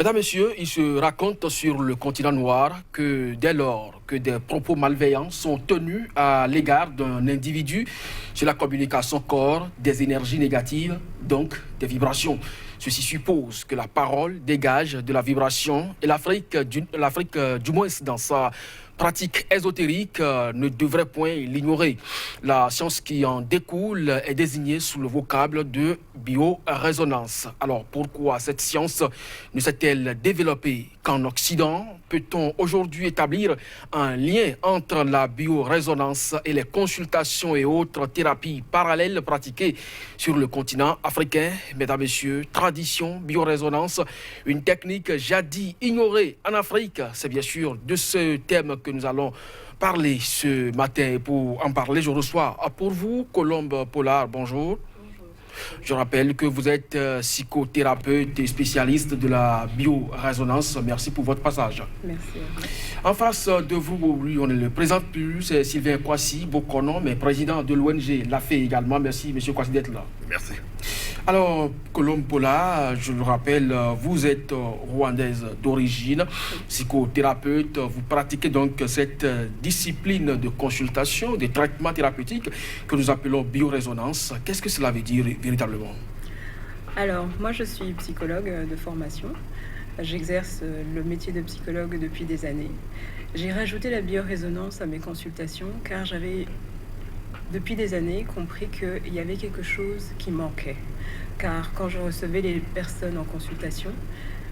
Mesdames, Messieurs, il se raconte sur le continent noir que dès lors que des propos malveillants sont tenus à l'égard d'un individu, cela communique à son corps des énergies négatives, donc des vibrations. Ceci suppose que la parole dégage de la vibration et l'Afrique, du moins dans sa pratique ésotérique, ne devrait point l'ignorer. La science qui en découle est désignée sous le vocable de biorésonance. Alors pourquoi cette science ne s'est-elle développée qu'en Occident? Peut-on aujourd'hui établir un lien entre la biorésonance et les consultations et autres thérapies parallèles pratiquées sur le continent africain? Mesdames, Messieurs, tradition, biorésonance, une technique jadis ignorée en Afrique. C'est bien sûr de ce thème que nous allons parler ce matin. Et pour en parler, je reçois pour vous Colombe Pollard. Bonjour. Je rappelle que vous êtes psychothérapeute et spécialiste de la biorésonance. Merci pour votre passage. Merci. En face de vous, lui, on ne le présente plus, c'est Sylvain Kwasi Bokono, mais président de l'ONG l'a fait également. Merci, monsieur Kwasi, d'être là. Merci. Alors, Colombe Pollard, je le rappelle, vous êtes rwandaise d'origine, psychothérapeute. Vous pratiquez donc cette discipline de consultation, de traitement thérapeutique que nous appelons biorésonance. Qu'est-ce que cela veut dire véritablement? Alors, moi, je suis psychologue de formation. J'exerce le métier de psychologue depuis des années. J'ai rajouté la biorésonance à mes consultations car j'avais, depuis des années, compris qu'il y avait quelque chose qui manquait. Car quand je recevais les personnes en consultation,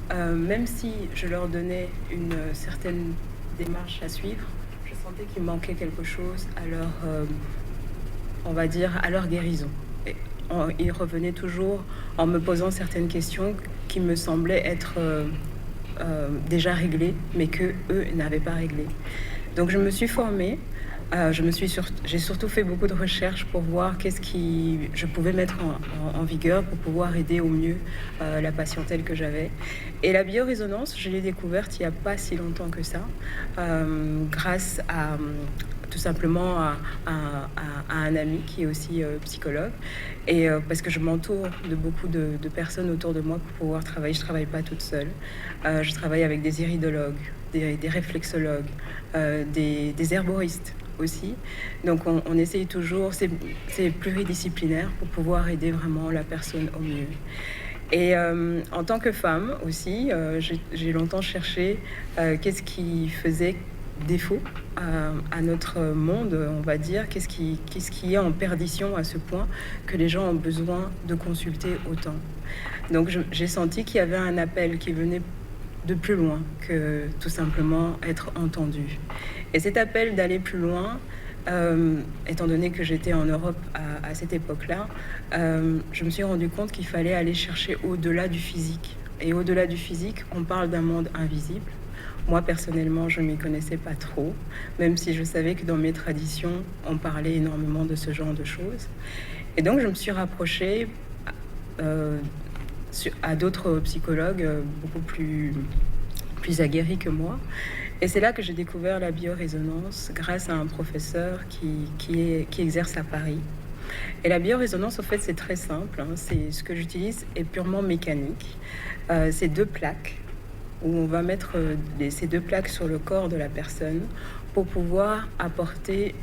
même si je leur donnais une certaine démarche à suivre, je sentais qu'il manquait quelque chose à leur, on va dire, à leur guérison. Et ils revenaient toujours en me posant certaines questions qui me semblaient être déjà réglées, mais que eux n'avaient pas réglées. Donc je me suis formée. J'ai surtout fait beaucoup de recherches pour voir qu'est-ce qui je pouvais mettre en vigueur pour pouvoir aider au mieux la patientèle que j'avais. Et la biorésonance, je l'ai découverte il n'y a pas si longtemps que ça, grâce à tout simplement à un ami qui est aussi psychologue. Et parce que je m'entoure de beaucoup de personnes autour de moi pour pouvoir travailler. Je ne travaille pas toute seule. Je travaille avec des iridologues, des réflexologues, des herboristes aussi. Donc on essaye toujours, c'est pluridisciplinaire pour pouvoir aider vraiment la personne au mieux. Et en tant que femme aussi, j'ai longtemps cherché qu'est-ce qui faisait défaut à notre monde, on va dire, qu'est-ce qui est en perdition à ce point que les gens ont besoin de consulter autant. Donc j'ai senti qu'il y avait un appel qui venait de plus loin que tout simplement être entendu. Et cet appel d'aller plus loin, étant donné que j'étais en Europe à cette époque-là, je me suis rendu compte qu'il fallait aller chercher au-delà du physique. Et au-delà du physique, on parle d'un monde invisible. Moi, personnellement, je ne m'y connaissais pas trop, même si je savais que dans mes traditions, on parlait énormément de ce genre de choses. Et donc, je me suis rapprochée à d'autres psychologues beaucoup plus aguerris que moi. Et c'est là que j'ai découvert la biorésonance grâce à un professeur qui exerce à Paris. Et la biorésonance, au fait, c'est très simple. C'est ce que j'utilise est purement mécanique. C'est 2 plaques où on va mettre ces 2 plaques sur le corps de la personne pour pouvoir apporter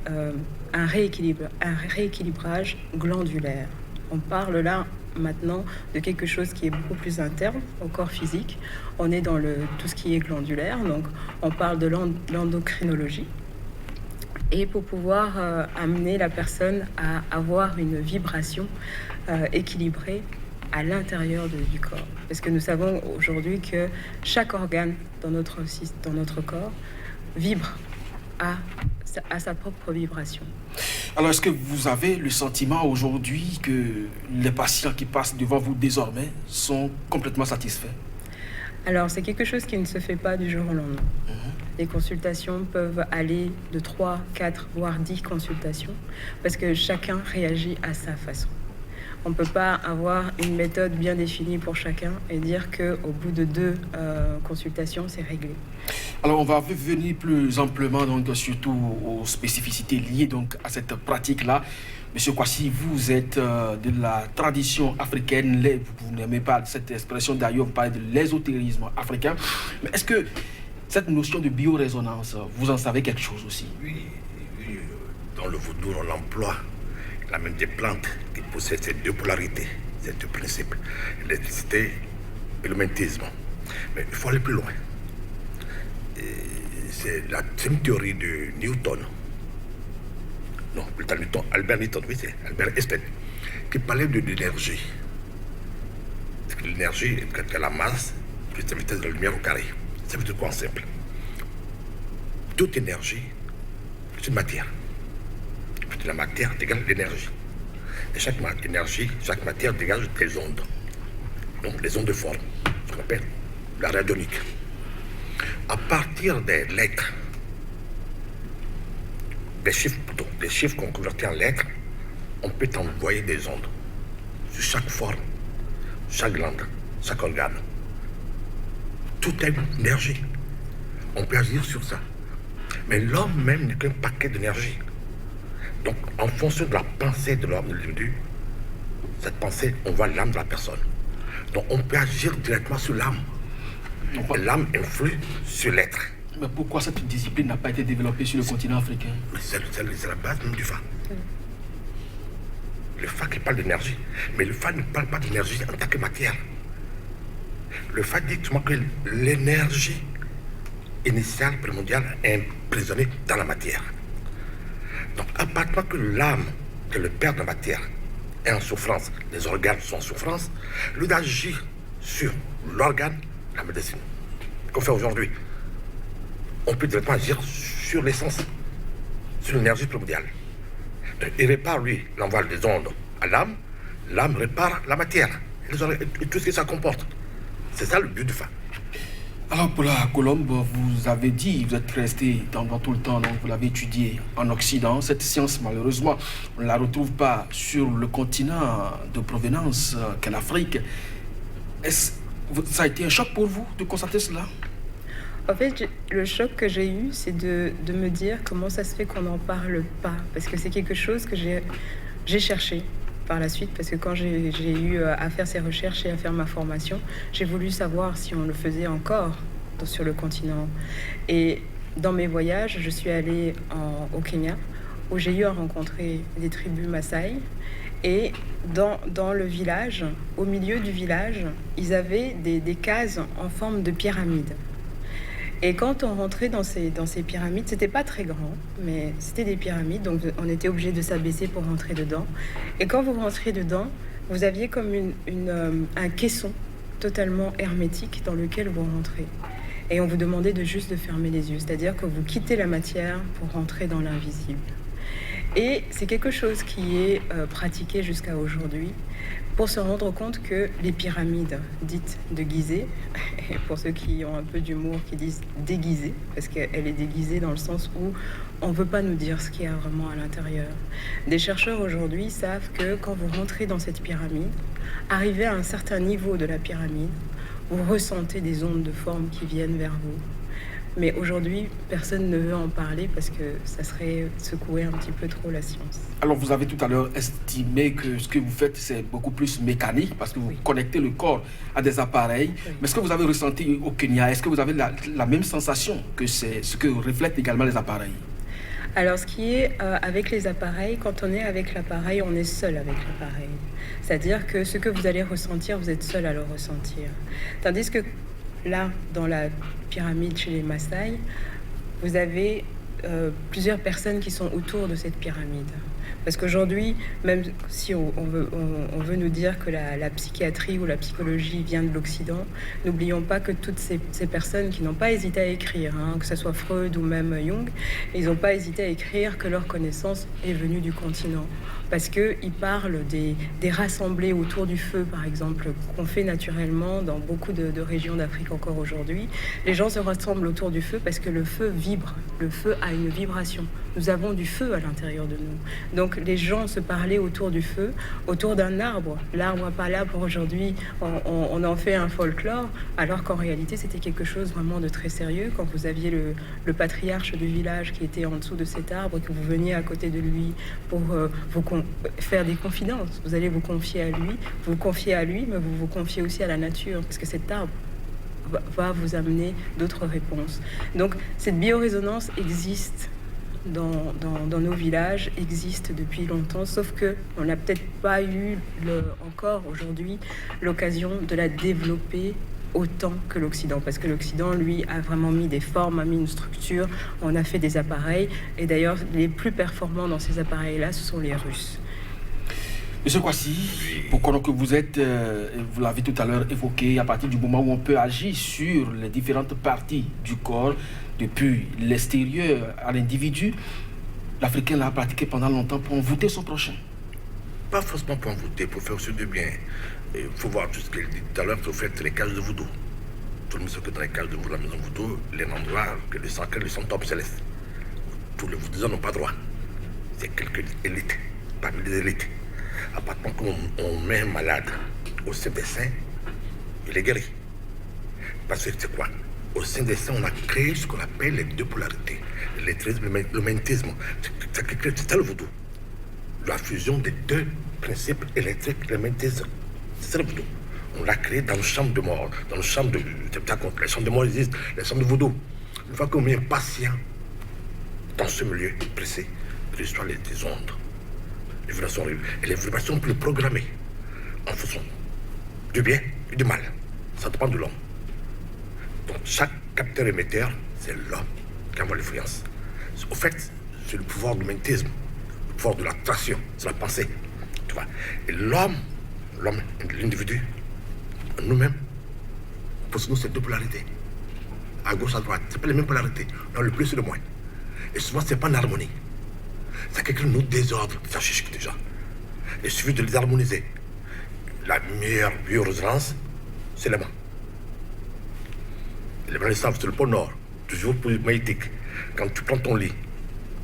un rééquilibrage glandulaire. On parle là maintenant de quelque chose qui est beaucoup plus interne au corps physique. On est dans tout ce qui est glandulaire, donc on parle de l'endocrinologie. Et pour pouvoir amener la personne à avoir une vibration équilibrée à l'intérieur du corps. Parce que nous savons aujourd'hui que chaque organe dans notre corps vibre à sa propre vibration. Alors, est-ce que vous avez le sentiment aujourd'hui que les patients qui passent devant vous désormais sont complètement satisfaits? Alors, c'est quelque chose qui ne se fait pas du jour au lendemain. Les consultations peuvent aller de 3, 4, voire 10 consultations, parce que chacun réagit à sa façon. On ne peut pas avoir une méthode bien définie pour chacun et dire qu'au bout de 2 consultations, c'est réglé. Alors, on va venir plus amplement, donc, surtout aux spécificités liées donc, à cette pratique-là. Monsieur Kwasi, vous êtes de la tradition africaine, vous n'aimez pas cette expression d'ailleurs, vous parlez de l'ésotérisme africain, mais est-ce que cette notion de biorésonance, vous en savez quelque chose aussi? Oui, dans le vaudou, on emploie la même des plantes qui possèdent ces deux polarités, ces deux principes, l'électricité et le magnétisme. Mais il faut aller plus loin. C'est une théorie de Newton. Non, plutôt Newton, Albert Newton, oui, c'est Albert Einstein, qui parlait de l'énergie. Parce que l'énergie est la masse plus la vitesse de la lumière au carré. Ça veut dire quoi en simple? Toute énergie, c'est une matière. La matière dégage l'énergie. Et chaque énergie, chaque matière dégage des ondes. Donc les ondes de forme, ce qu'on appelle la radionique. À partir des lettres, des chiffres qu'on convertit en lettres, on peut envoyer des ondes sur chaque forme, chaque glande, chaque organe. Tout est énergie. On peut agir sur ça. Mais l'homme même n'est qu'un paquet d'énergie. Donc, en fonction de la pensée de l'homme, de l'individu, cette pensée, on voit l'âme de la personne. Donc, on peut agir directement sur l'âme. L'âme influe sur l'être. Mais pourquoi cette discipline n'a pas été développée sur le continent africain? Mais c'est la base même du Fa. Le Fa qui parle d'énergie. Mais le Fa ne parle pas d'énergie en tant que matière. Le Fa dit que l'énergie initiale, primordiale, est emprisonnée dans la matière. Donc, à partir que l'âme, que le père de la matière, est en souffrance, les organes sont en souffrance, lui d'agir sur l'organe, la médecine. Qu'on fait aujourd'hui, on peut directement agir sur l'essence, sur l'énergie primordiale. Donc, il répare, lui, l'envoi des ondes à l'âme répare la matière, et tout ce que ça comporte. C'est ça le but du Fa. Alors pour la colombe, vous avez dit, vous êtes resté pendant tout le temps, donc vous l'avez étudiée en Occident. Cette science, malheureusement, on ne la retrouve pas sur le continent de provenance qu'est l'Afrique. Ça a été un choc pour vous de constater cela? En fait, le choc que j'ai eu, c'est de me dire comment ça se fait qu'on n'en parle pas. Parce que c'est quelque chose que j'ai cherché par la suite, parce que quand j'ai eu à faire ces recherches et à faire ma formation, j'ai voulu savoir si on le faisait encore sur le continent. Et dans mes voyages, je suis allée au Kenya, où j'ai eu à rencontrer des tribus Maasai. Et dans le village, au milieu du village, ils avaient des cases en forme de pyramide. Et quand on rentrait dans ces pyramides, c'était pas très grand, mais c'était des pyramides, donc on était obligé de s'abaisser pour rentrer dedans. Et quand vous rentriez dedans, vous aviez comme un caisson totalement hermétique dans lequel vous rentrez. Et on vous demandait juste de fermer les yeux, c'est-à-dire que vous quittez la matière pour rentrer dans l'invisible. Et c'est quelque chose qui est pratiqué jusqu'à aujourd'hui pour se rendre compte que les pyramides dites de Gizeh, et pour ceux qui ont un peu d'humour qui disent déguisée, parce qu'elle est déguisée dans le sens où on ne veut pas nous dire ce qu'il y a vraiment à l'intérieur. Des chercheurs aujourd'hui savent que quand vous rentrez dans cette pyramide, arrivé à un certain niveau de la pyramide, vous ressentez des ondes de forme qui viennent vers vous. Mais aujourd'hui, personne ne veut en parler parce que ça serait secouer un petit peu trop la science. Alors, vous avez tout à l'heure estimé que ce que vous faites, c'est beaucoup plus mécanique parce que vous connectez le corps à des appareils. Oui. Mais ce que vous avez ressenti au Kenya, est-ce que vous avez la même sensation que c'est ce que reflètent également les appareils? Alors, ce qui est avec les appareils, quand on est avec l'appareil, on est seul avec l'appareil. C'est-à-dire que ce que vous allez ressentir, vous êtes seul à le ressentir. Tandis que là, dans la pyramide chez les Maasai, vous avez plusieurs personnes qui sont autour de cette pyramide. Parce qu'aujourd'hui, même si on veut nous dire que la psychiatrie ou la psychologie vient de l'Occident, n'oublions pas que toutes ces personnes qui n'ont pas hésité à écrire, que ce soit Freud ou même Jung, ils n'ont pas hésité à écrire que leur connaissance est venue du continent. Parce qu'ils parlent des rassemblés autour du feu, par exemple, qu'on fait naturellement dans beaucoup de régions d'Afrique encore aujourd'hui. Les gens se rassemblent autour du feu parce que le feu vibre, le feu a une vibration. Nous avons du feu à l'intérieur de nous. Donc Donc les gens se parlaient autour du feu, autour d'un arbre. L'arbre pas là pour aujourd'hui, on en fait un folklore, alors qu'en réalité c'était quelque chose vraiment de très sérieux. Quand vous aviez le patriarche du village qui était en dessous de cet arbre, que vous veniez à côté de lui pour faire des confidences, vous allez vous confier à lui, vous confiez à lui, mais vous vous confiez aussi à la nature, parce que cet arbre va vous amener d'autres réponses. Donc cette biorésonance existe dans nos villages, existe depuis longtemps, sauf que on n'a peut-être pas eu encore aujourd'hui l'occasion de la développer autant que l'Occident, parce que l'Occident, lui, a vraiment mis des formes, a mis une structure, on a fait des appareils, et d'ailleurs les plus performants dans ces appareils-là, ce sont les Russes. Monsieur Kwasi, pour que vous êtes, vous l'avez tout à l'heure évoqué, à partir du moment où on peut agir sur les différentes parties du corps, depuis l'extérieur à l'individu, l'Africain l'a pratiqué pendant longtemps pour envoûter son prochain. Pas forcément pour envoûter, pour faire aussi du bien. Il faut voir tout ce qu'il dit tout à l'heure, il faut faire les cages de voodoo. Tout le monde sait que dans les cages de voodoo, la maison voodoo, les endroits que les centaures célestes. Tous les voodoo n'ont pas droit. C'est quelques élites, parmi les élites. À partir du moment qu'on met un malade au sein des saints, il est guéri. Parce que c'est quoi? Au sein des saints, on a créé ce qu'on appelle les deux polarités. L'électrisme et le magnétisme. C'est ça le vaudou. La fusion des deux principes électriques et le magnétisme. C'est ça le vaudou. On l'a créé dans nos chambres de mort. Dans nos chambres de... Les chambres de mort existent, les chambres de vaudou. Une fois qu'on met un patient dans ce milieu précis, il reçoit des ondes. Les vibrations arrivent. Et les vibrations peuvent programmer en fonction du bien et du mal. Ça dépend de l'homme. Donc chaque capteur émetteur, c'est l'homme qui envoie l'influence. Au fait, c'est le pouvoir du magnétisme, le pouvoir de l'attraction, c'est la pensée. Tu vois. Et l'homme, l'individu, nous-mêmes, possédons ces deux polarités. À gauche, à droite, c'est pas les mêmes polarités. Non, le plus et le moins. Et souvent, c'est pas en harmonie. C'est quelque chose de nous désordre, ça chiche déjà. Il suffit de les harmoniser. La meilleure biorésonance, c'est les mains. Les mains, c'est le pôle nord, toujours pour magnétique. Quand tu prends ton lit,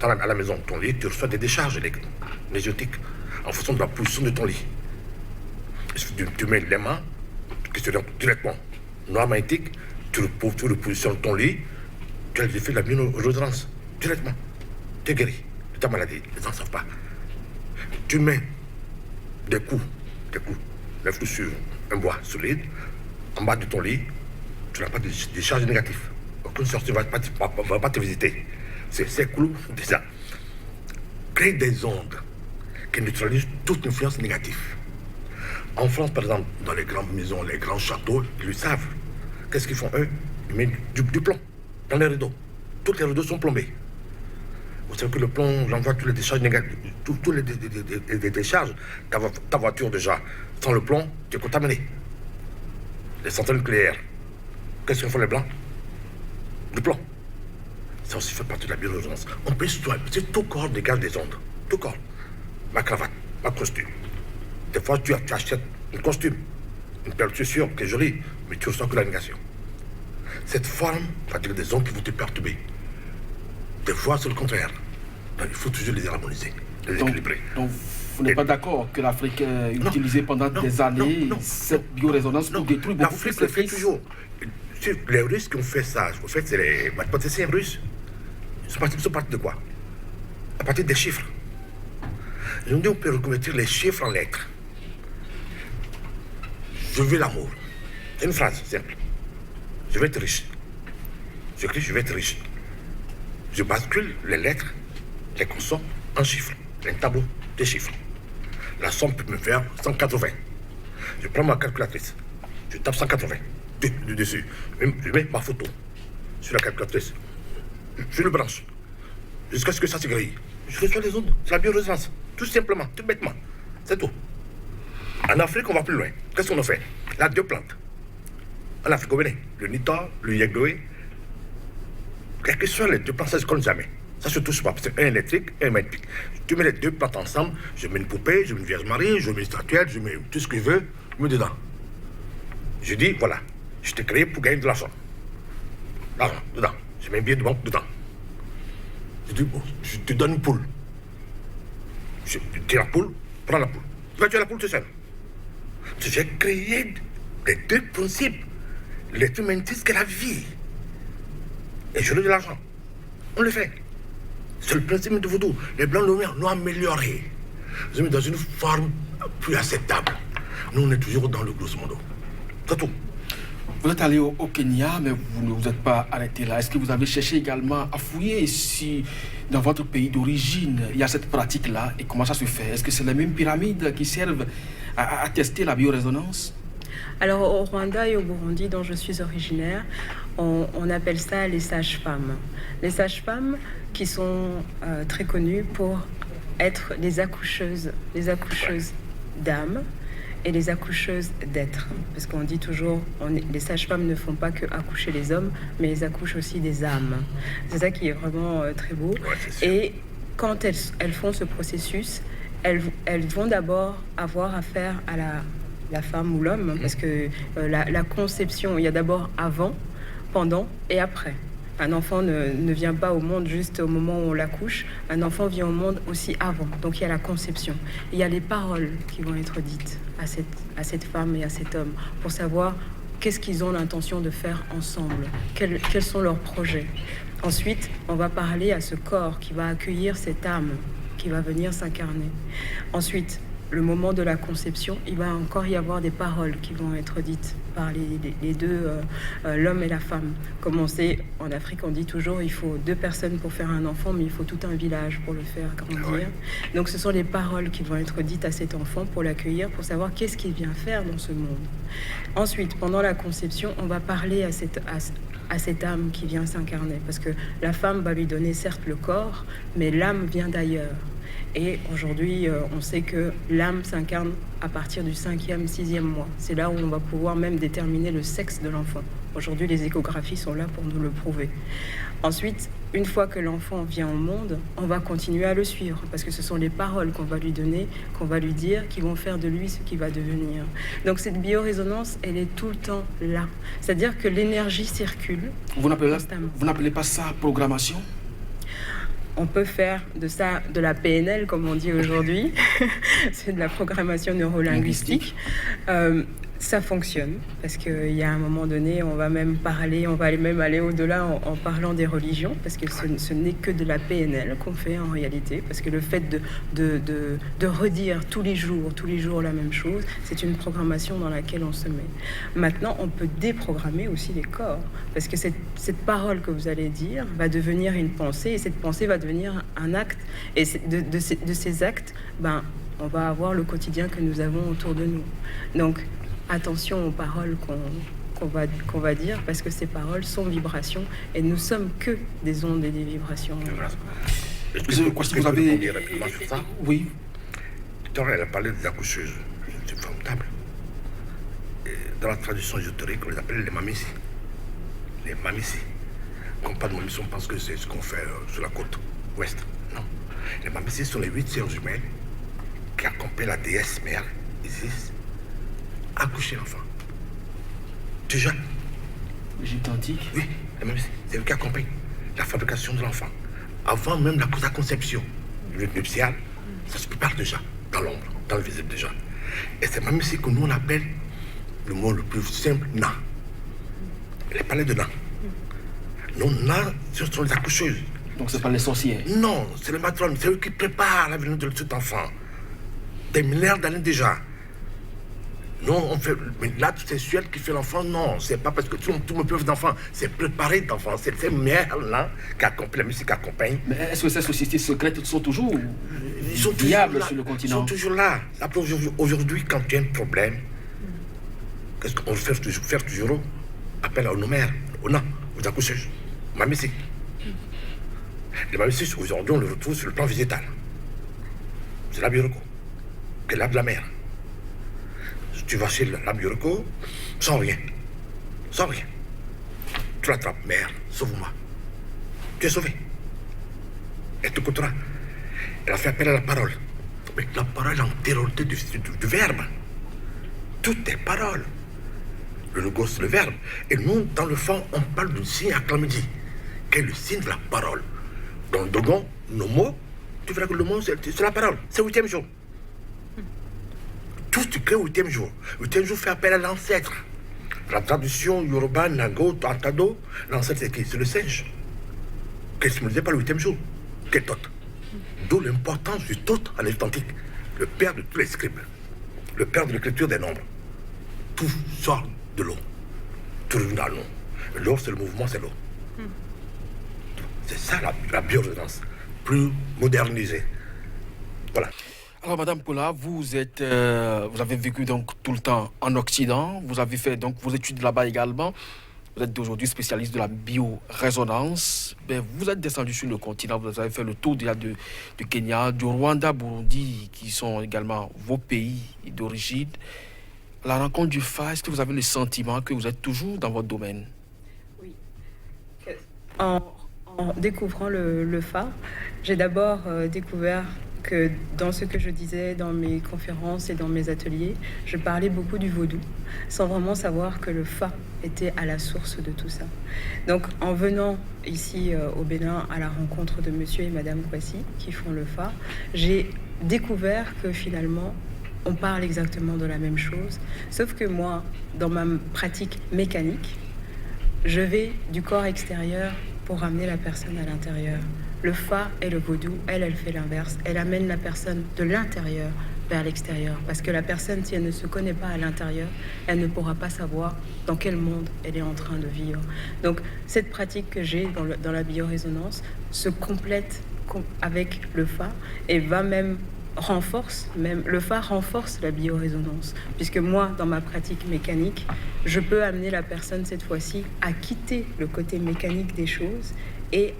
à la maison, ton lit, tu reçois des décharges énergétiques en fonction de la position de ton lit. Tu mets les mains, qui se rendent directement noir magnétique, tu repositionnes ton lit, tu as l'effet de la biorésonance, directement. Tu es guéri de ta maladie, les gens ne savent pas. Tu mets des coups, lève-toi sur un bois solide, en bas de ton lit, tu n'as pas de charges négatives. Aucune sortie ne va pas te visiter. C'est clou, déjà. Créer des ondes qui neutralisent toute influence négative. En France, par exemple, dans les grandes maisons, les grands châteaux, ils le savent. Qu'est-ce qu'ils font, eux? Ils mettent du plomb dans les rideaux. Tous les rideaux sont plombés. Vous savez que le plomb, j'envoie toutes les décharges négatives, toutes les décharges. Ta voiture, déjà, sans le plomb, tu es contaminé. Les centrales nucléaires. Qu'est-ce qu'ils font les blancs? Du plomb. Ça aussi fait partie de la biorésonance. On peut c'est tout corps dégage des ondes. Tout corps. Ma cravate, ma costume. Des fois, tu achètes un costume, une paire de chaussures qui est jolie, mais tu ressens que la négation. Cette forme va dire des ondes qui vont te perturber. Des fois, c'est le contraire. Donc, il faut toujours les harmoniser, les équilibrer. Donc vous n'êtes pas d'accord que l'Afrique a utilisé pendant des années cette biorésonance pour détruire beaucoup plus l'Afrique le fait toujours. Les Russes qui ont fait ça, en fait, c'est les mathématiciens russes. Ils sont partis de quoi? À partir des chiffres. Ils ont dit on peut reconvertir les chiffres en lettres. Je veux l'amour. C'est une phrase simple. Je vais être riche. J'écris je vais être riche. Je bascule les lettres, les consomme en chiffres, un tableau de chiffres. La somme peut me faire 180. Je prends ma calculatrice, je tape 180 dessus. Je mets ma photo sur la calculatrice. Je le branche jusqu'à ce que ça se grille. Je reçois les ondes, c'est la biorésonance. Tout simplement, tout bêtement. C'est tout. En Afrique, on va plus loin. Qu'est-ce qu'on a fait? Là, deux plantes. En Afrique, au Bénin, le Nita, le Yegloé. Quelles que soient les deux plantes, ça se colle jamais. Ça se touche pas. C'est un électrique et un magnétique. Tu mets les deux plantes ensemble, je mets une poupée, je mets une Vierge Marie, je mets une statuette, je mets tout ce que je veux, je mets dedans. Je dis, voilà, je t'ai créé pour gagner de l'argent. L'argent, dedans. Je mets un billet de banque dedans. Je dis, bon, je te donne une poule. Tu tires la poule, prends la poule. Tu vas tuer la poule tout seul. J'ai créé des deux principes. Les humanistes que la vie. Et je veux de l'argent. On le fait. C'est le principe de Vaudou. Les Blancs l'ont amélioré. Ils ont mis dans une forme plus acceptable. Nous, on est toujours dans le grosso modo. C'est tout. Vous êtes allé au Kenya, mais vous ne vous êtes pas arrêté là. Est-ce que vous avez cherché également à fouiller si dans votre pays d'origine, il y a cette pratique-là et comment ça se fait? Est-ce que c'est les mêmes pyramides qui servent à tester la biorésonance? Alors au Rwanda et au Burundi, dont je suis originaire, on appelle ça les sages-femmes. Les sages-femmes qui sont très connues pour être les accoucheuses d'âmes et les accoucheuses d'êtres. Parce qu'on dit toujours, les sages-femmes ne font pas que accoucher les hommes, mais elles accouchent aussi des âmes. C'est ça qui est vraiment très beau. Ouais, et quand elles font ce processus, elles vont d'abord avoir affaire à la femme ou l'homme, parce que la conception, il y a d'abord avant, pendant et après. Un enfant ne vient pas au monde juste au moment où on l'accouche. Un enfant vient au monde aussi avant. Donc il y a la conception. Il y a les paroles qui vont être dites à cette femme et à cet homme pour savoir qu'est-ce qu'ils ont l'intention de faire ensemble, quels sont leurs projets. Ensuite, on va parler à ce corps qui va accueillir cette âme qui va venir s'incarner. Ensuite, le moment de la conception, il va encore y avoir des paroles qui vont être dites par les deux, l'homme et la femme. Comme on sait, en Afrique, on dit toujours il faut 2 personnes pour faire un enfant, mais il faut tout un village pour le faire grandir. Ouais. Donc ce sont les paroles qui vont être dites à cet enfant pour l'accueillir, pour savoir qu'est-ce qu'il vient faire dans ce monde. Ensuite, pendant la conception, on va parler à cette âme qui vient s'incarner, parce que la femme va lui donner certes le corps, mais l'âme vient d'ailleurs. Et aujourd'hui, on sait que l'âme s'incarne à partir du 5e, 6e mois. C'est là où on va pouvoir même déterminer le sexe de l'enfant. Aujourd'hui, les échographies sont là pour nous le prouver. Ensuite, une fois que l'enfant vient au monde, on va continuer à le suivre, parce que ce sont les paroles qu'on va lui donner, qu'on va lui dire, qui vont faire de lui ce qu'il va devenir. Donc cette biorésonance, elle est tout le temps là. C'est-à-dire que l'énergie circule. Vous n'appelez pas ça programmation? On peut faire de ça de la PNL, comme on dit aujourd'hui. C'est de la programmation neurolinguistique. Ça fonctionne, parce qu'il y a un moment donné, on va même aller au-delà en parlant des religions, parce que ce n'est que de la PNL qu'on fait en réalité, parce que le fait de redire tous les jours la même chose, c'est une programmation dans laquelle on se met. Maintenant, on peut déprogrammer aussi les corps, parce que cette parole que vous allez dire va devenir une pensée, et cette pensée va devenir un acte, et de ces actes, on va avoir le quotidien que nous avons autour de nous. Donc, attention aux paroles qu'on va dire, parce que ces paroles sont vibrations et nous sommes que des ondes et des vibrations. Vous avez... Oui. Tout à l'heure, elle a parlé des accoucheuses. C'est formidable. Et dans la tradition ésotérique, on les appelle les mamissis. Les mamissis. Quand on parle de mamissis, on pense que c'est ce qu'on fait sur la côte ouest. Non. Les mamissis sont les 8 sœurs jumelles qui accompagnent la déesse mère, Isis, accoucher l'enfant. Déjà. L'Égypte antique. Oui, c'est eux qui accompagnent la fabrication de l'enfant. Avant même la conception nuptiale, ça se prépare déjà, dans l'ombre, dans le visible déjà. Et c'est même ici que nous on appelle le mot le plus simple, Na. Elle est parlé de Na. Non, Na, ce sont les accoucheuses. Donc c'est pas les sorcières? Non, c'est les matrones, c'est eux qui préparent la venue de cet enfant. Des millénaires d'années déjà. Non, on fait l'acte sexuel qui fait l'enfant, non, c'est pas parce que tout le monde peut faire d'enfant, c'est préparer d'enfant, c'est ces mères-là qui accompagnent, la musique qui accompagne. Mais est-ce que ces sociétés secrètes sont toujours viables sur le continent? Ils sont toujours là. Après, aujourd'hui, quand il y a un problème, qu'est-ce qu'on fait toujours? Appel à nos mères, aux accoucheuses, mamessi. Les mamessi, aujourd'hui, on le retrouve sur le plan végétal. C'est la bioroco, qui est l'arbre de la mer. Tu vas chez la bioroco, sans rien. Sans rien. Tu l'attrapes, mère, sauve-moi. Tu es sauvé. Elle te coûtera. Elle a fait appel à la parole. Mais la parole est l'antériorité du verbe. Tout est parole. Le logos, le verbe. Et nous, dans le fond, on parle d'un signe acclamidi, qui est le signe de la parole. Dans le Dogon, nos mots, tu verras que le monde, c'est la parole. C'est le 8e jour. Tout se crée au 8e jour. Le 8e jour fait appel à l'ancêtre. La traduction Yoruba, Nago, Tantado, l'ancêtre c'est qui? C'est le singe. Qui est symbolisé par le 8e jour. Qui est Thoth. D'où l'importance du Thoth en Égypte antique. Le père de tous les scribes. Le père de l'écriture des nombres. Tout sort de l'eau. Tout revient dans l'eau. L'eau, c'est le mouvement, c'est l'eau. C'est ça la biorésonance. Plus modernisée. Voilà. Alors, Madame Pola, vous avez vécu donc tout le temps en Occident. Vous avez fait donc vos études là-bas également. Vous êtes aujourd'hui spécialiste de la biorésonance. Vous êtes descendu sur le continent. Vous avez fait le tour du Kenya, du Rwanda, Burundi, qui sont également vos pays d'origine. La rencontre du Fa, est-ce que vous avez le sentiment que vous êtes toujours dans votre domaine? Oui. En découvrant le Fa, j'ai d'abord découvert que dans ce que je disais dans mes conférences et dans mes ateliers, je parlais beaucoup du vaudou, sans vraiment savoir que le Fa était à la source de tout ça. Donc en venant ici au Bénin à la rencontre de monsieur et madame Kwasi qui font le Fa, j'ai découvert que finalement on parle exactement de la même chose, sauf que moi, dans ma pratique mécanique, je vais du corps extérieur pour ramener la personne à l'intérieur. Le Fa et le vaudou, elle fait l'inverse. Elle amène la personne de l'intérieur vers l'extérieur. Parce que la personne, si elle ne se connaît pas à l'intérieur, elle ne pourra pas savoir dans quel monde elle est en train de vivre. Donc, cette pratique que j'ai dans la biorésonance se complète avec le Fa et va même le Fa renforce la biorésonance. Puisque moi, dans ma pratique mécanique, je peux amener la personne cette fois-ci à quitter le côté mécanique des choses et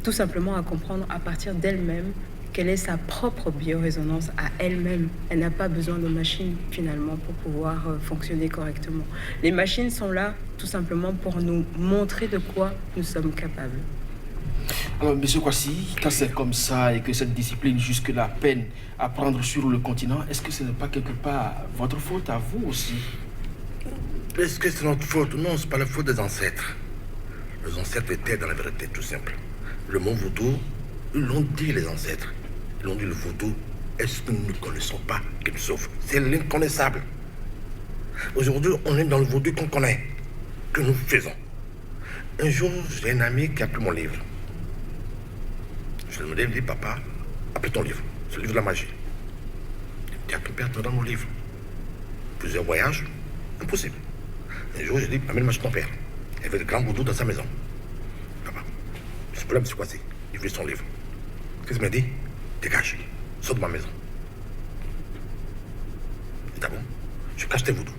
tout simplement à comprendre à partir d'elle-même quelle est sa propre biorésonance à elle-même. Elle n'a pas besoin de machines finalement pour pouvoir fonctionner correctement. Les machines sont là tout simplement pour nous montrer de quoi nous sommes capables. Alors, M. Kwasi, quand c'est comme ça et que cette discipline jusque-là peine à prendre sur le continent, est-ce que ce n'est pas quelque part votre faute à vous aussi? Est-ce que c'est notre faute? Non, c'est pas la faute des ancêtres. Les ancêtres étaient dans la vérité, tout simple. Le mot vaudou, ils l'ont dit les ancêtres. Ils ont dit le vaudou, est-ce que nous ne connaissons pas qu'il nous sauve? C'est l'inconnaissable. Aujourd'hui, on est dans le vaudou qu'on connaît, que nous faisons. Un jour, j'ai un ami qui a pris mon livre. Je lui ai dit, papa, appelle ton livre. C'est le livre de la magie. Il dit, à quel père te donne mon livre? Plusieurs voyages, impossible. Un jour, j'ai dit, amène-moi chez ton père. Il avait de grands vaudous dans sa maison. Papa, ce problème, c'est quoi? Il veut son livre. Qu'est-ce qu'il m'a dit? Dégage, sors de ma maison. Il dit, ah bon? Je cache tes vaudous.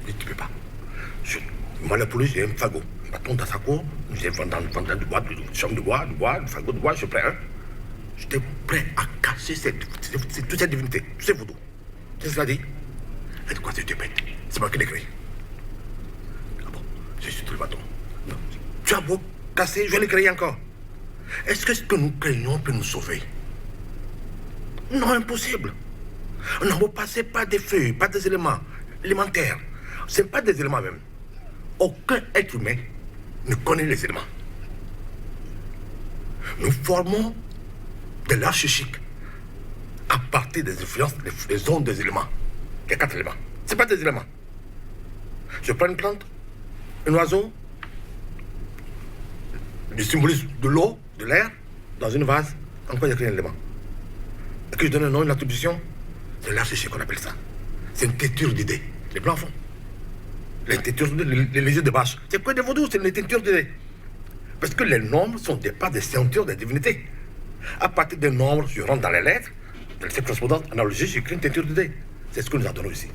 Il dit, tu peux pas. Moi, la police, j'ai un fagot. Un bâton dans sa cour, j'ai vendu du bois, du chambre de bois, du fagot de bois, je prends un. J'étais prêt à casser toute cette divinité, tous ces vaudous. C'est ce qu'il a dit. Elle dit, quoi, c'est bête? C'est moi qui l'ai créé. Ah bon? J'ai su tout le bâton. Non. Tu as beau casser, je vais le créer encore. Est-ce que ce que nous craignons peut nous sauver? Non, impossible. On ne passer pas des feuilles, pas des éléments élémentaires. Ce n'est pas des éléments même. Aucun être humain ne connaît les éléments. Nous formons de l'archichique à partir des influences, des ondes des éléments. Il y a 4 éléments. Ce n'est pas des éléments. Je prends une plante, un oiseau, du symbolisme de l'eau, de l'air, dans une vase, en quoi il y a qu'un élément. Et que je donne un nom, une attribution, c'est l'archichique qu'on appelle ça. C'est une têture d'idées. Les blancs font. Les yeux de bâche. C'est quoi des vaudous? C'est une teinture d'idées. Parce que les nombres sont pas des ceintures des divinités. À partir des nombres, je rentre dans les lettres, dans les correspondances, analogies, j'écris une teinture d'idées. C'est ce que nous adorons ici.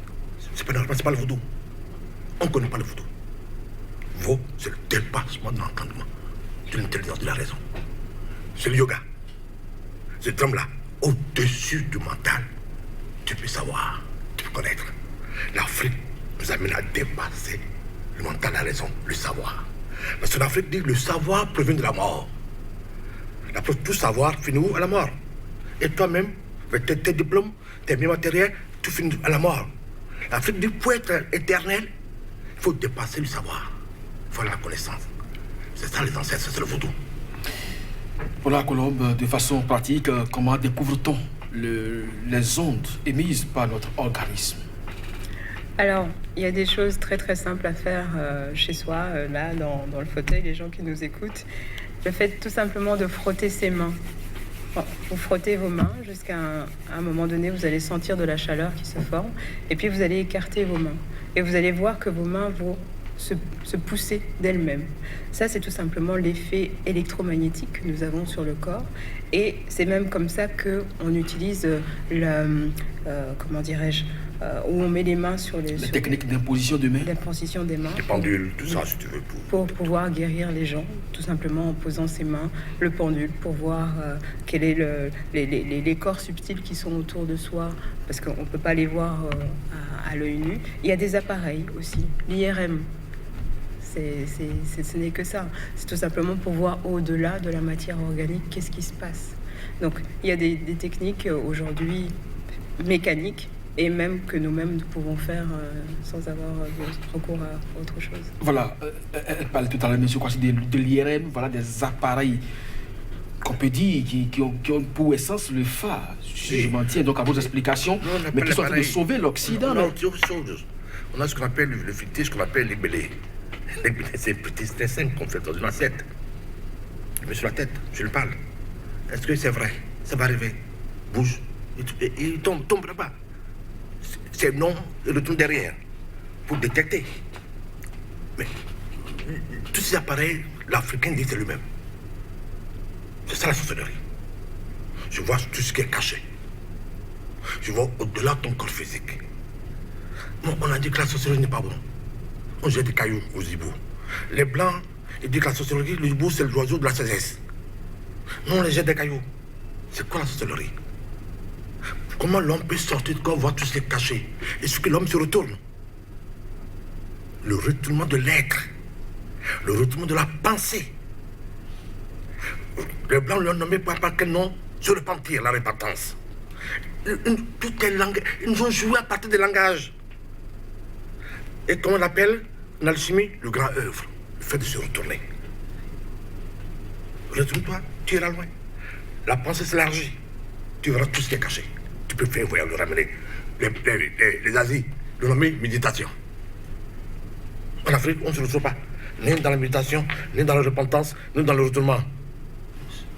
C'est pas normal, c'est pas le vaudou. On ne connaît pas le vaudou. Vaud, c'est le dépassement de l'entendement, de l'intelligence, de la raison. C'est le yoga. Ce terme-là, au-dessus du mental, tu peux savoir, tu peux connaître. L'Afrique nous amène à dépasser le mental, la raison, le savoir. Parce que l'Afrique dit que le savoir provient de la mort. Tout savoir finit où? À la mort. Et toi-même, avec tes diplômes, tes biens matériels, tout finit à la mort. L'Afrique dit pour être éternel, il faut dépasser le savoir. Il faut la connaissance. C'est ça les ancêtres, c'est le vaudou. Voilà, Colombe, de façon pratique, comment découvre-t-on les ondes émises par notre organisme? Alors, il y a des choses très très simples à faire chez soi, là, dans le fauteuil, les gens qui nous écoutent. Le fait tout simplement de frotter ses mains. Bon, vous frottez vos mains jusqu'à un moment donné, vous allez sentir de la chaleur qui se forme, et puis vous allez écarter vos mains. Et vous allez voir que vos mains vont se pousser d'elles-mêmes. Ça, c'est tout simplement l'effet électromagnétique que nous avons sur le corps. Et c'est même comme ça qu'on utilise comment dirais-je, où on met les mains sur les... La technique d'imposition de main. D'imposition des mains. Les pendules, tout ça, si tu veux. Pour pouvoir guérir les gens, tout simplement en posant ses mains, le pendule, pour voir quels sont les corps subtils qui sont autour de soi, parce qu'on ne peut pas les voir à l'œil nu. Il y a des appareils aussi, l'IRM. Ce n'est que ça. C'est tout simplement pour voir au-delà de la matière organique, qu'est-ce qui se passe. Donc, il y a des techniques aujourd'hui mécaniques, et même que nous-mêmes nous pouvons faire sans avoir recours à autre chose. Voilà, elle parlait tout à l'heure, M. Kwasi, de l'IRM, voilà, des appareils qu'on peut dire qui ont pour essence le phare, si je m'en tiens donc à vos explications, mais qui sont en train de sauver l'Occident. On a ce qu'on appelle le filet, ce qu'on appelle les bélés. Les bélés, c'est un petit dessin qu'on fait dans une assiette. Je mets sur la tête, je le parle. Est-ce que c'est vrai? Ça va arriver. Bouge. Il tombe là-bas. C'est non, et retourne derrière pour détecter. Mais tous ces appareils, l'Africain dit c'est lui-même. C'est ça la sorcellerie. Je vois tout ce qui est caché. Je vois au-delà de ton corps physique. Non, on a dit que la sorcellerie n'est pas bon. On jette des cailloux aux hiboux. Les blancs, ils disent que la sorcellerie, le hibou, c'est l'oiseau de la sagesse. Non, on les jette des cailloux. C'est quoi la sorcellerie? Comment l'homme peut sortir de corps, voir tout ce qui est caché? Et ce que l'homme se retourne. Le retournement de l'être. Le retournement de la pensée. Les Blancs l'ont nommé par quel nom? Se repentir, la repentance. Toutes les langues, ils nous ont joué à partir des langages. Et comment on l'appelle en alchimie? Le grand œuvre. Le fait de se retourner. Retourne-toi, tu iras loin. La pensée s'élargit. Tu verras tout ce qui est caché. Tu peux faire voyager, le ramener. Les Asies, le nommer méditation. En Afrique, on ne se retrouve pas. Ni dans la méditation, ni dans la repentance, ni dans le retournement.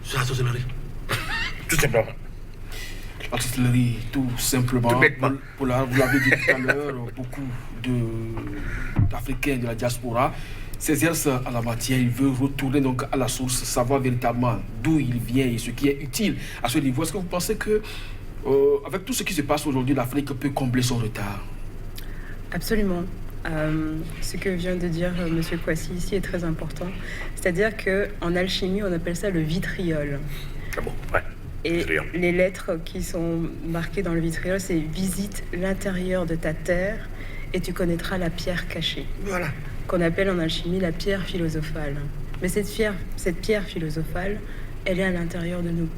C'est la sorcellerie. Tout simplement. La sorcellerie, tout simplement. Tout bêtement. Vous l'avez dit tout à l'heure, beaucoup d'Africains de la diaspora s'exercent à la matière. Ils veulent retourner donc à la source, savoir véritablement d'où il vient et ce qui est utile à ce niveau. Est-ce que vous pensez que avec tout ce qui se passe aujourd'hui, l'Afrique peut combler son retard? Absolument. Ce que vient de dire M. Kwasi ici est très important. C'est-à-dire qu'en alchimie, on appelle ça le vitriol. Ah bon, ouais. Et les lettres qui sont marquées dans le vitriol, c'est « Visite l'intérieur de ta terre et tu connaîtras la pierre cachée ». Voilà. Qu'on appelle en alchimie la pierre philosophale. Mais cette pierre philosophale, elle est à l'intérieur de nous.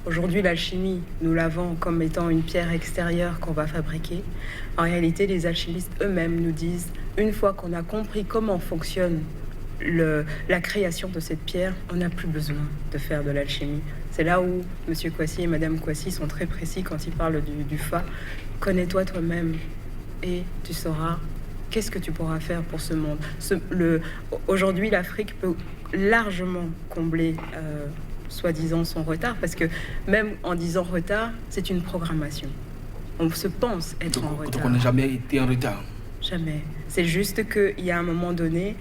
Aujourd'hui, l'alchimie, nous la vend comme étant une pierre extérieure qu'on va fabriquer. En réalité, les alchimistes eux-mêmes nous disent, une fois qu'on a compris comment fonctionne la création de cette pierre, on n'a plus besoin de faire de l'alchimie. C'est là où M. Kwasi et Mme Kwasi sont très précis quand ils parlent du Fa. Connais-toi toi-même et tu sauras qu'est-ce que tu pourras faire pour ce monde. Aujourd'hui, l'Afrique peut largement combler soi-disant son retard, parce que même en disant retard, c'est une programmation. On se pense être en retard. Donc on n'a jamais été en retard. Jamais. C'est juste qu'il y a un moment donné,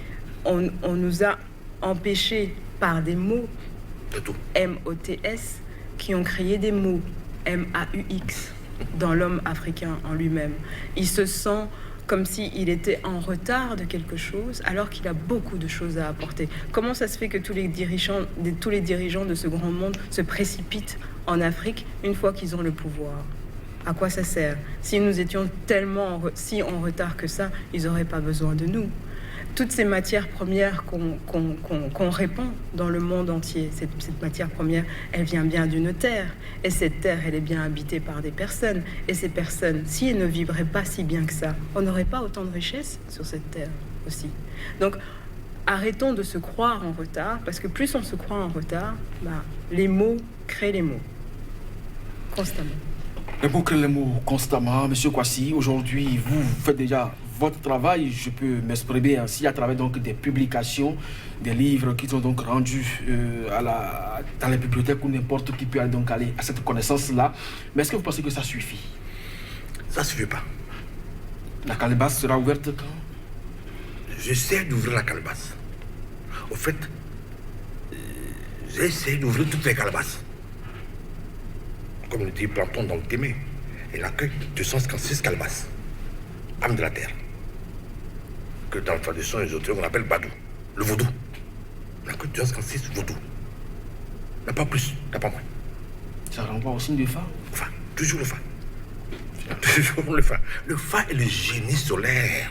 on nous a empêchés par des mots, M-O-T-S, qui ont créé des mots, M-A-U-X, dans l'homme africain en lui-même. Il se sent comme s'il était en retard de quelque chose, alors qu'il a beaucoup de choses à apporter. Comment ça se fait que tous les dirigeants de ce grand monde se précipitent en Afrique une fois qu'ils ont le pouvoir? À quoi ça sert? Si nous étions tellement si en retard que ça, ils n'auraient pas besoin de nous. Toutes ces matières premières qu'on répand dans le monde entier, cette matière première, elle vient bien d'une terre. Et cette terre, elle est bien habitée par des personnes. Et ces personnes, si elles ne vibraient pas si bien que ça, on n'aurait pas autant de richesses sur cette terre aussi. Donc, arrêtons de se croire en retard, parce que plus on se croit en retard, les mots créent les mots, constamment. Les mots créent les mots constamment. Monsieur Kwasi, aujourd'hui, vous faites déjà votre travail, je peux m'exprimer ainsi, à travers donc des publications, des livres qui sont donc rendus dans les bibliothèques ou n'importe qui peut donc aller à cette connaissance-là. Mais est-ce que vous pensez que ça suffit? Ça ne suffit pas. La calebasse sera ouverte quand? J'essaie d'ouvrir la calebasse. Au fait, j'ai essayé d'ouvrir toutes les calebasses. Comme le dit Platon dans le Témé, il accueille 256 calebasses, âmes de la terre. Que dans la tradition ésotérique, on appelle Badou, le vaudou. On a que 256 vaudou. Il n'y a pas plus, il n'y a pas moins. Ça renvoie au signe de Fa? Fa, toujours le Fa. Toujours le Fa. Le Fa est le génie solaire.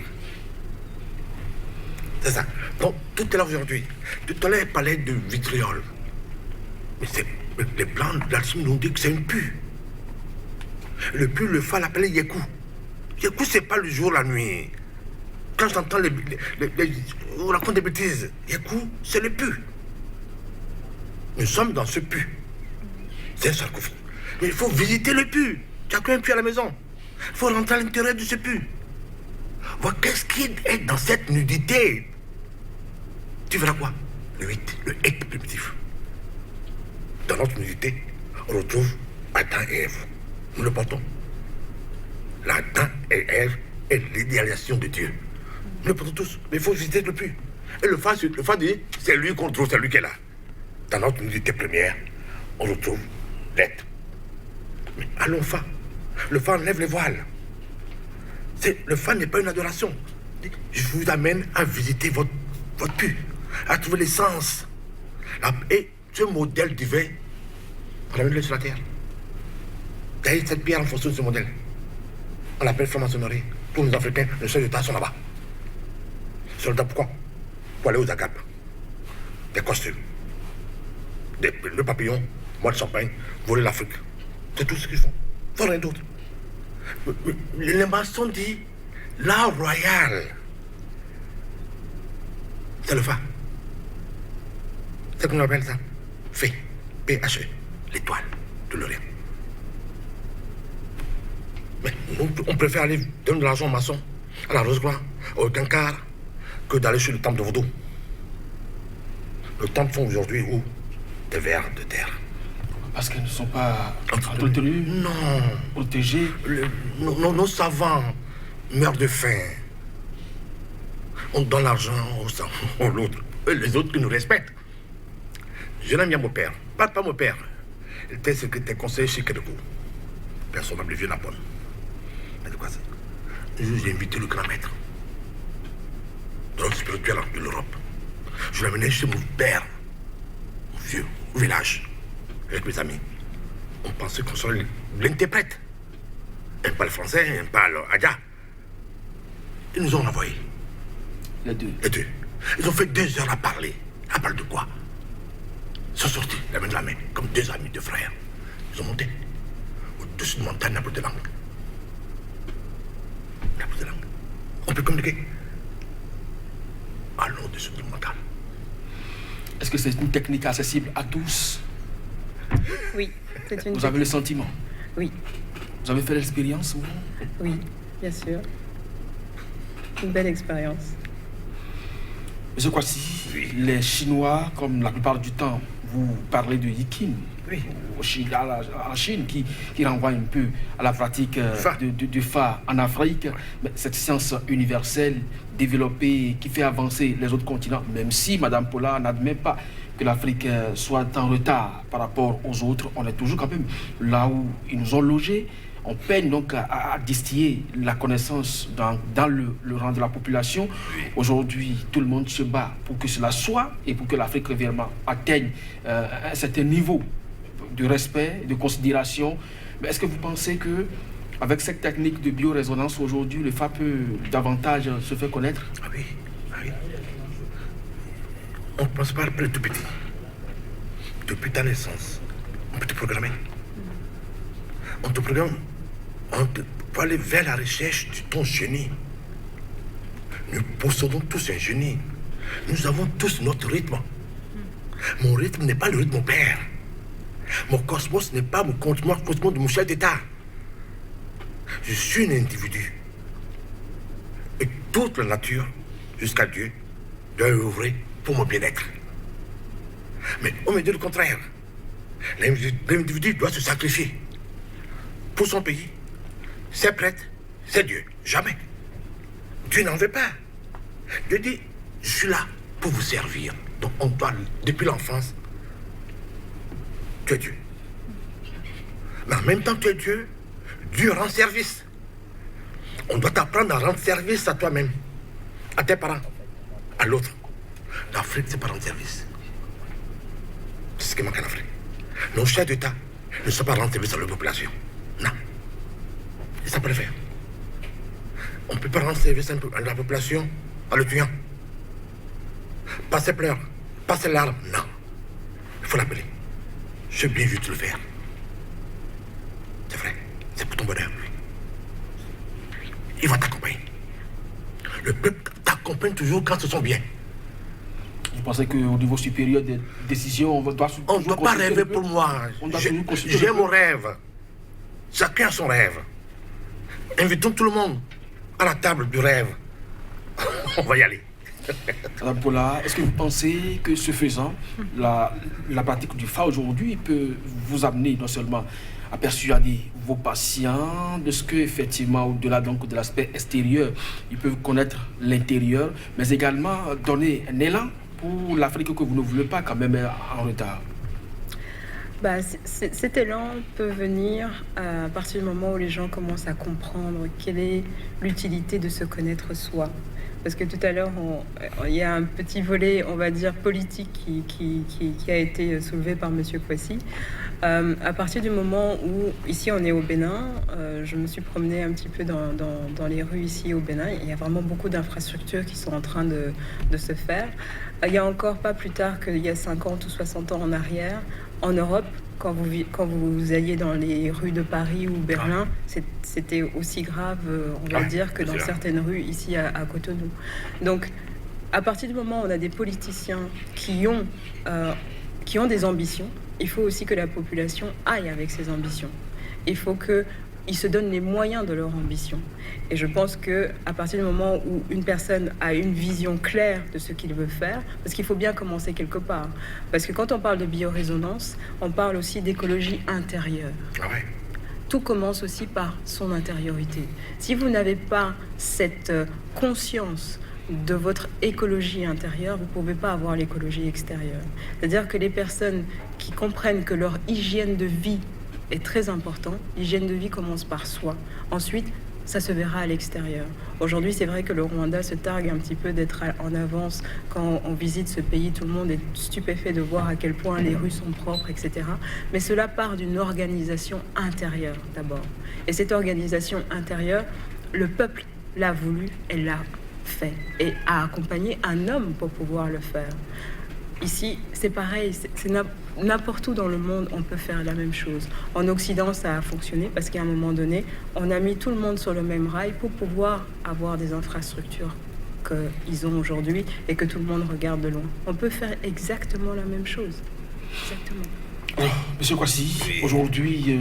C'est ça. Donc, tout est là aujourd'hui. Tout à l'heure, il parlait de vitriol. Mais les blancs d'Alchimie nous disent que c'est une pu. Le pu, le Fa l'appelait Yeku. Yeku, c'est pas le jour, la nuit. Quand j'entends on raconte des bêtises, Yeku, c'est le pu. Nous sommes dans ce pu. C'est un sarcophage. Mais il faut visiter le pu. Tu as qu'un pu à la maison. Il faut rentrer à l'intérieur de ce pu. Voir qu'est-ce qui est dans cette nudité. Tu verras quoi? Le 8, le être primitif. Dans notre nudité, on retrouve Adam et Ève. Nous le portons. L'Adam et Ève est l'idéalisation de Dieu. Nous le portons tous, mais il faut visiter le pu. Et le Fa dit, c'est lui qu'on trouve, c'est lui qui est là. Dans notre nudité première, on retrouve l'être. Mais allons Fa. Le Fa enlève les voiles. Le Fa n'est pas une adoration. Je vous amène à visiter votre pu, à trouver l'essence. Et ce modèle divin, ramène-le sur la terre. D'ailleurs, cette pierre en fonction de ce modèle, on l'appelle franc-maçonnerie. Tous les Africains, les chefs d'État sont là-bas. Soldats, pourquoi? Pour aller aux agapes. Des costumes, le papillon, boire de champagne, voler l'Afrique. C'est tout ce qu'ils font. Ils font rien d'autre. Les maçons disent l'art royal. C'est le Fa. C'est qu'on appelle ça. Fé. P-H-E. L'étoile de l'Orient. Mais on préfère aller donner de l'argent aux maçons, à la Rose-Gloire, au Kankar, que d'aller sur le temple de Vaudou. Le temple sont aujourd'hui où? Des vers de terre. Parce qu'ils ne sont pas entretenus? Non. Protégés? Nos savants meurent de faim. On donne l'argent aux l'autre. Les autres qui nous respectent. Je l'aime bien mon père. Pas mon père. Il était secrétaire conseiller chez Kédougou. Personne n'a vieux Napon. Mais de quoi ça? Un jour, j'ai invité le grand maître de l'ordre spirituel de l'Europe. Je l'ai amené chez mon père, mon vieux, au village, avec mes amis. On pensait qu'on serait l'interprète. Un parle français, un parle adja. Ils nous ont envoyés. Les deux. Les deux. Ils ont fait 2 heures à parler. À parler de quoi? Ils sont sortis, la main de la main, comme 2 amis, 2 frères. Ils ont monté au-dessus de montagne, n'importe de langue. N'importe de langue. On peut communiquer. Allons au-dessus du mental. Est-ce que c'est une technique accessible à tous? Oui, c'est une Vous avez le sentiment? Oui. Vous avez fait l'expérience, vous? Oui, bien sûr. Une belle expérience. Monsieur Kwasi, Oui. les Chinois, comme la plupart du temps, vous parlez de Yikin, Oui. en Chine, qui renvoie un peu à la pratique Fa. du Fa en Afrique. Mais cette science universelle, développée, qui fait avancer les autres continents, même si Mme Paula n'admet pas que l'Afrique soit en retard par rapport aux autres, on est toujours quand même là où ils nous ont logés. On peine donc à distiller la connaissance dans le rang de la population. Oui. Aujourd'hui, tout le monde se bat pour que cela soit et pour que l'Afrique réellement atteigne un certain niveau de respect, de considération. Mais est-ce que vous pensez que avec cette technique de biorésonance aujourd'hui, le Fa peut davantage se faire connaître? Ah oui, ah oui. On ne pense pas après tout petit. Depuis ta naissance, on peut te programmer. On te programme. Pour aller vers la recherche de ton génie. Nous possédons tous un génie. Nous avons tous notre rythme. Mon rythme n'est pas le rythme de mon père. Mon cosmos n'est pas mon cosmos de mon chef d'État. Je suis un individu. Et toute la nature, jusqu'à Dieu, doit œuvrer pour mon bien-être. Mais on me dit le contraire. L'individu doit se sacrifier pour son pays. C'est prêtre, c'est Dieu. Jamais. Dieu n'en veut pas. Dieu dit, je suis là pour vous servir. Donc on doit, depuis l'enfance, tu es Dieu. Mais en même temps que tu es Dieu, Dieu rend service. On doit t'apprendre à rendre service à toi-même, à tes parents, à l'autre. L'Afrique, c'est pas rendre service. C'est ce qui manque en Afrique. Nos chefs d'État ne sont pas rendre service à la population. Non. Ils ne savent pas le faire. On ne peut pas rendre service à la population en le tuant. Pas ses pleurs, pas ses larmes, non. Il faut l'appeler. Je viens juste le faire. C'est vrai, c'est pour ton bonheur. Il va t'accompagner. Le peuple t'accompagne toujours quand ce sont bien. Vous pensez qu'au niveau supérieur des décisions, on doit On ne doit pas rêver pour moi. J'ai mon rêve. Chacun a son rêve. Invitons tout le monde à la table du rêve. On va y aller. Madame Paula, est-ce que vous pensez que ce faisant, la pratique du FA aujourd'hui peut vous amener non seulement à persuader vos patients de ce que, effectivement, au-delà donc de l'aspect extérieur, ils peuvent connaître l'intérieur, mais également donner un élan pour l'Afrique que vous ne voulez pas quand même en retard? Cet élan peut venir à partir du moment où les gens commencent à comprendre quelle est l'utilité de se connaître soi. Parce que tout à l'heure, il y a un petit volet, on va dire, politique qui a été soulevé par M. Kwasi. À partir du moment où, ici on est au Bénin, je me suis promenée un petit peu dans les rues ici au Bénin. Il y a vraiment beaucoup d'infrastructures qui sont en train de se faire. Il y a encore pas plus tard qu'il y a 50 ou 60 ans en arrière, en Europe, quand vous alliez dans les rues de Paris ou Berlin, c'était aussi grave, on va dire, que dans certaines rues ici à Cotonou. Donc, à partir du moment où on a des politiciens qui ont des ambitions, il faut aussi que la population aille avec ses ambitions. Il faut qu'ils se donnent les moyens de leur ambition. Et je pense qu'à partir du moment où une personne a une vision claire de ce qu'il veut faire, parce qu'il faut bien commencer quelque part. Parce que quand on parle de biorésonance, on parle aussi d'écologie intérieure. Ah ouais. Tout commence aussi par son intériorité. Si vous n'avez pas cette conscience de votre écologie intérieure, vous ne pouvez pas avoir l'écologie extérieure. C'est-à-dire que les personnes qui comprennent que leur hygiène de vie est très importante, l'hygiène de vie commence par soi. Ensuite, ça se verra à l'extérieur. Aujourd'hui, c'est vrai que le Rwanda se targue un petit peu d'être en avance. Quand on visite ce pays, tout le monde est stupéfait de voir à quel point les rues sont propres, etc. Mais cela part d'une organisation intérieure d'abord. Et cette organisation intérieure, le peuple l'a voulu et l'a fait. Et a accompagné un homme pour pouvoir le faire. Ici, c'est pareil, c'est n'importe où dans le monde, on peut faire la même chose. En Occident, ça a fonctionné parce qu'à un moment donné, on a mis tout le monde sur le même rail pour pouvoir avoir des infrastructures qu'ils ont aujourd'hui et que tout le monde regarde de loin. On peut faire exactement la même chose. Exactement. Monsieur Kwasi, aujourd'hui,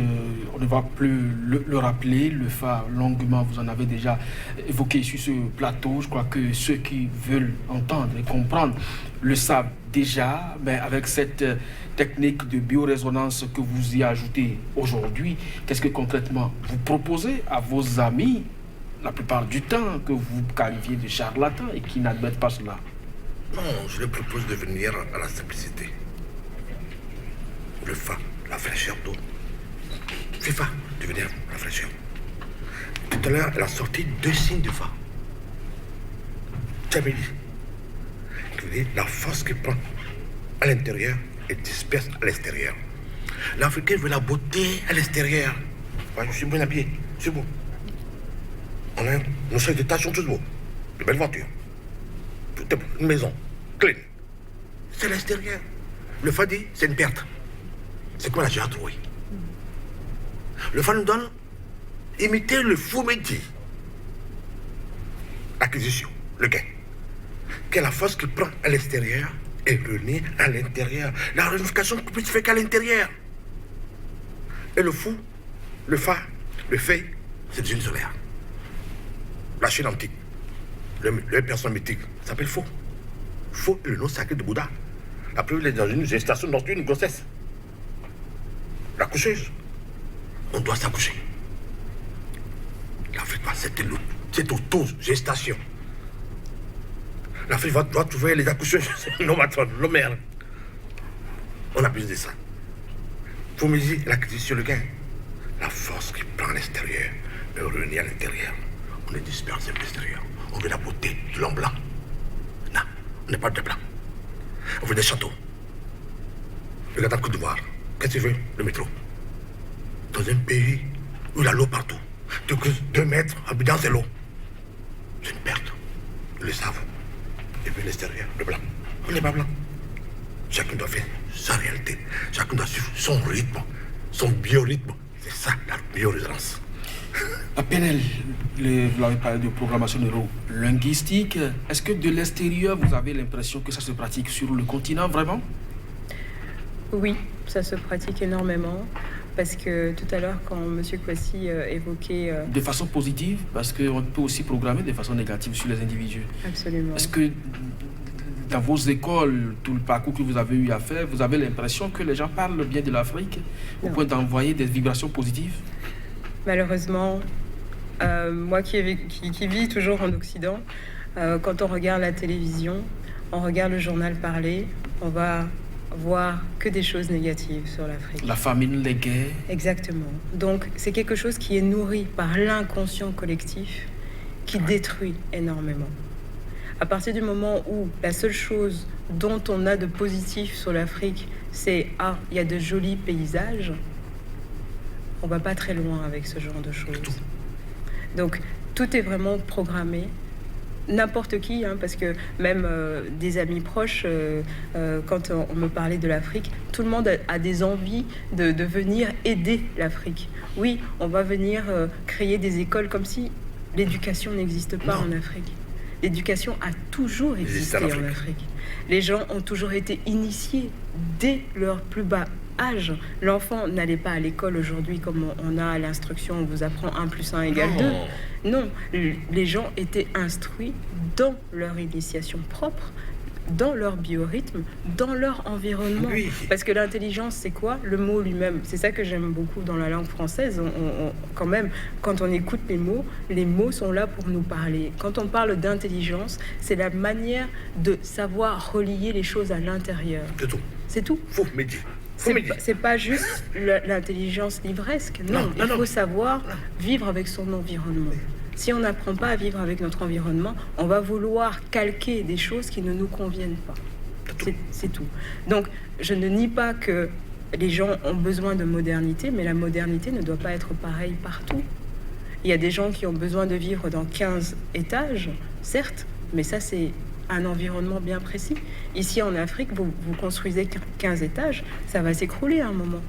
on ne va plus le rappeler, le FA longuement, vous en avez déjà évoqué sur ce plateau. Je crois que ceux qui veulent entendre et comprendre le savent déjà, mais avec cette technique de biorésonance que vous y ajoutez aujourd'hui, qu'est-ce que concrètement vous proposez à vos amis, la plupart du temps, que vous qualifiez de charlatans et qui n'admettent pas cela? Non, je leur propose de venir à la simplicité. Le fa, la fraîcheur d'eau. C'est fa, de venir à la fraîcheur. Tout à l'heure, elle a sorti 2 signes de fa. Tchabeli. La force qui prend à l'intérieur et disperse à l'extérieur. L'Africain veut la beauté à l'extérieur. Ouais, je suis bien habillé, c'est beau. Nos chefs d'État sont tous beaux. De belles voitures. Tout est beau. Une maison, clean. C'est l'extérieur. Le fa dit, c'est une perte. C'est quoi la j'ai trouvé. Le fa nous donne imiter le faux métier. L'acquisition, le gain. que la force qui prend à l'extérieur est réunie à l'intérieur. La réunification ne peut se faire qu'à l'intérieur. Et le fou, le phare, le fait, c'est le génie solaire. La Chine antique, le personne mythique, s'appelle Faux. Faux est le nom sacré de Bouddha. La preuve, il est dans une gestation nocturne, une grossesse. La coucheuse, on doit s'accoucher. L'Afrique, c'est auto-gestation. L'Afrique doit trouver les accoucheuses, nos matrones, nos mères. On a besoin de ça. Pour me dire, la critique sur le gain, la force qui prend à l'extérieur est réunie à l'intérieur. On est dispersé à l'extérieur. On veut la beauté de l'homme blanc. Non, on n'est pas de blanc. On veut des châteaux. Regarde en Côte d'Ivoire. Qu'est-ce que tu veux? Le métro. Dans un pays où il y a l'eau partout. Tu creuses 2 mètres, habitant c'est l'eau. C'est une perte. Ils le savent. Et puis l'extérieur, le blanc. On n'est pas blanc. Chacun doit faire sa réalité. Chacun doit suivre son rythme, son biorhythme. C'est ça la biorésonance. À PNL, vous avez parlé de programmation neuro-linguistique. Est-ce que de l'extérieur, vous avez l'impression que ça se pratique sur le continent, vraiment? Oui, ça se pratique énormément. Parce que tout à l'heure, quand M. Kwasi évoquait... De façon positive, parce qu'on peut aussi programmer de façon négative sur les individus. Absolument. Est-ce que dans vos écoles, tout le parcours que vous avez eu à faire, vous avez l'impression que les gens parlent bien de l'Afrique au point d'envoyer des vibrations positives? Malheureusement, moi qui vis toujours en Occident, quand on regarde la télévision, on regarde le journal parler, on va voir que des choses négatives sur l'Afrique. La famine, les guerres. Exactement. Donc, c'est quelque chose qui est nourri par l'inconscient collectif qui détruit énormément. À partir du moment où la seule chose dont on a de positif sur l'Afrique, c'est « Ah, il y a de jolis paysages », on va pas très loin avec ce genre de choses. Donc, tout est vraiment programmé. N'importe qui, parce que même des amis proches, quand on me parlait de l'Afrique, tout le monde a des envies de venir aider l'Afrique. Oui, on va venir créer des écoles comme si l'éducation n'existe pas en Afrique. L'éducation a toujours existé en Afrique. Les gens ont toujours été initiés dès leur plus bas âge. L'enfant n'allait pas à l'école aujourd'hui comme on a à l'instruction, on vous apprend 1 + 1 = 2. Non, les gens étaient instruits dans leur initiation propre, dans leur biorhythme, dans leur environnement. Oui. Parce que l'intelligence, c'est quoi? Le mot lui-même. C'est ça que j'aime beaucoup dans la langue française. Quand même, quand on écoute les mots sont là pour nous parler. Quand on parle d'intelligence, c'est la manière de savoir relier les choses à l'intérieur. C'est tout. C'est tout. Faut méditer. C'est pas juste l'intelligence livresque. Non, il faut savoir vivre avec son environnement. Si on n'apprend pas à vivre avec notre environnement, on va vouloir calquer des choses qui ne nous conviennent pas. C'est tout. Donc, je ne nie pas que les gens ont besoin de modernité, mais la modernité ne doit pas être pareille partout. Il y a des gens qui ont besoin de vivre dans 15 étages, certes, mais ça, c'est un environnement bien précis. Ici, en Afrique, vous construisez 15 étages, ça va s'écrouler à un moment.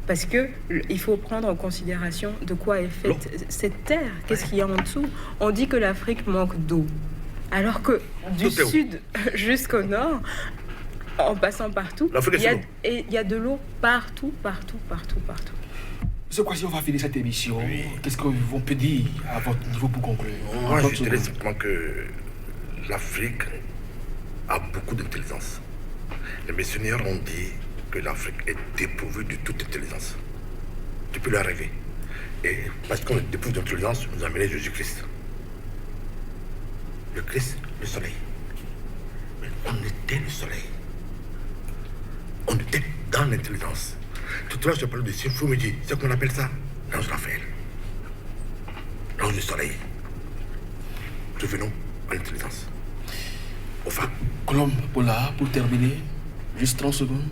Parce que il faut prendre en considération de quoi est faite cette terre. Qu'est-ce qu'il y a en dessous? On dit que l'Afrique manque d'eau. Alors que du sud jusqu'au nord, en passant partout, il y a de l'eau partout. C'est quoi si on va finir cette émission? Oui. Qu'est-ce qu'on peut dire à votre niveau pour conclure? Moi, je dirais simplement que l'Afrique a beaucoup d'intelligence. Les missionnaires ont dit que l'Afrique est dépourvue de toute intelligence. Tu peux leur rêver. Et parce qu'on est dépourvu d'intelligence, nous a amené Jésus-Christ. Le Christ, le soleil. Mais on était le soleil. On était dans l'intelligence. Tout à l'heure, je parlais de Sylpho me dit, c'est qu'on appelle ça l'ange Raphaël. L'ange du soleil. Revenons à l'intelligence. Aux femmes. Colombe, pour terminer, juste 30 secondes.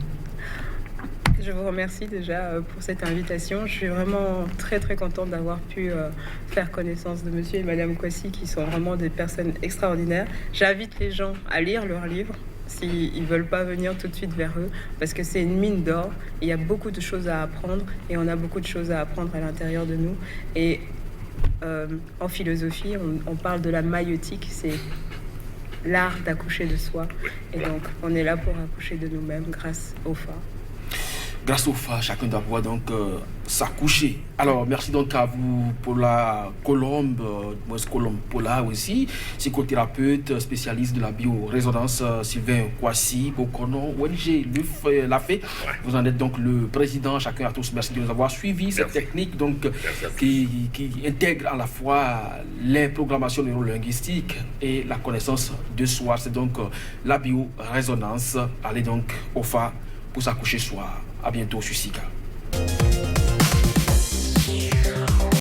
Je vous remercie déjà pour cette invitation. Je suis vraiment très très contente d'avoir pu faire connaissance de monsieur et madame Kwasi qui sont vraiment des personnes extraordinaires. J'invite les gens à lire leurs livres s'ils ne veulent pas venir tout de suite vers eux parce que c'est une mine d'or. Il y a beaucoup de choses à apprendre et on a beaucoup de choses à apprendre à l'intérieur de nous. Et en philosophie, on parle de la maïotique, c'est l'art d'accoucher de soi. Et donc, on est là pour accoucher de nous-mêmes grâce au FA. Grâce au FA, chacun doit pouvoir donc s'accoucher. Alors, merci donc à vous, Paula Colombe, Colombe Paula aussi, psychothérapeute, spécialiste de la biorésonance, Sylvain Kwasi, Bokonon, ONG l'a fait. Vous en êtes donc le président. Chacun à tous, merci de nous avoir suivis. Cette technique donc qui intègre à la fois les programmations neurolinguistiques et la connaissance de soi. C'est donc la biorésonance. Allez donc au FA pour s'accoucher soi. À bientôt sur SICA.